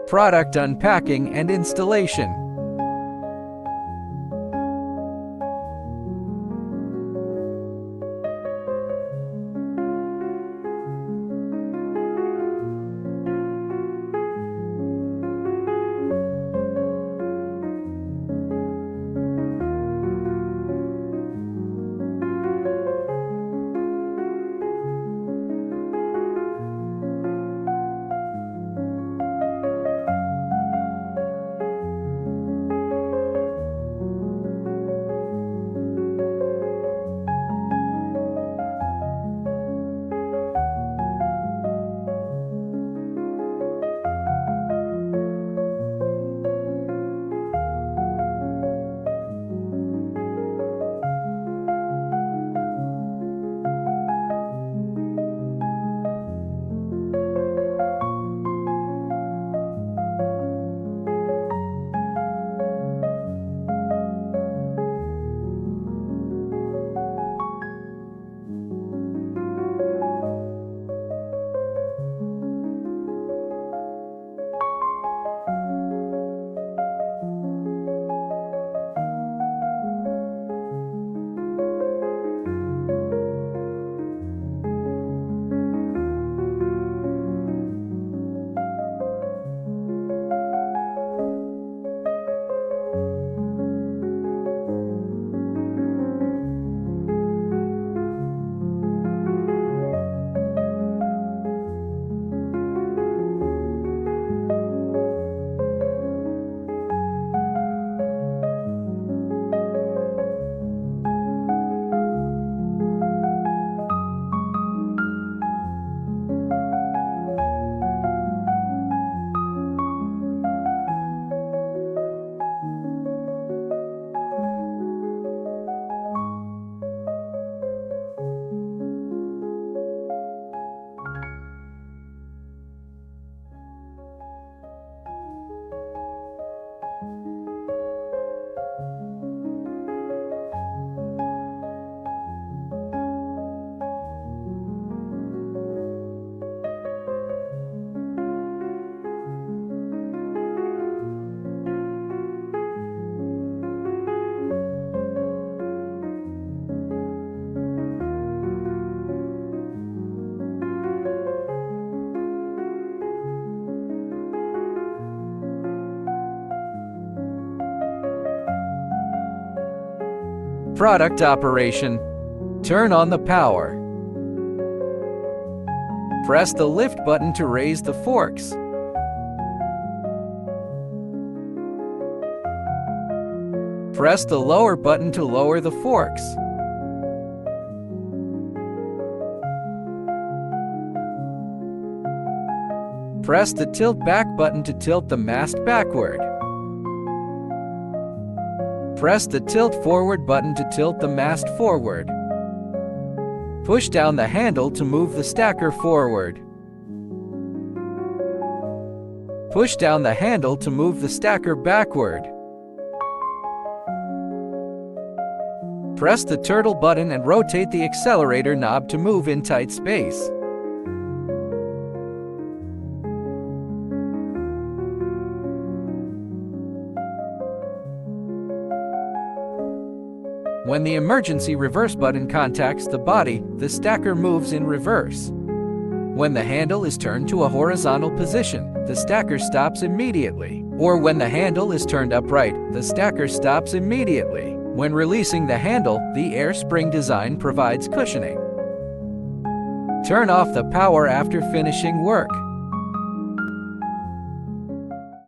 Product unpacking and installation. Product operation. Turn on the power. Press the lift button to raise the forks. Press the lower button to lower the forks. Press the tilt back button to tilt the mast backward. Press the tilt forward button to tilt the mast forward. Push down the handle to move the stacker forward. Push down the handle to move the stacker backward. Press the turtle button and rotate the accelerator knob to move in tight space. When the emergency reverse button contacts the body, the stacker moves in reverse. When the handle is turned to a horizontal position, the stacker stops immediately. Or when the handle is turned upright, the stacker stops immediately. When releasing the handle, the air spring design provides cushioning. Turn off the power after finishing work.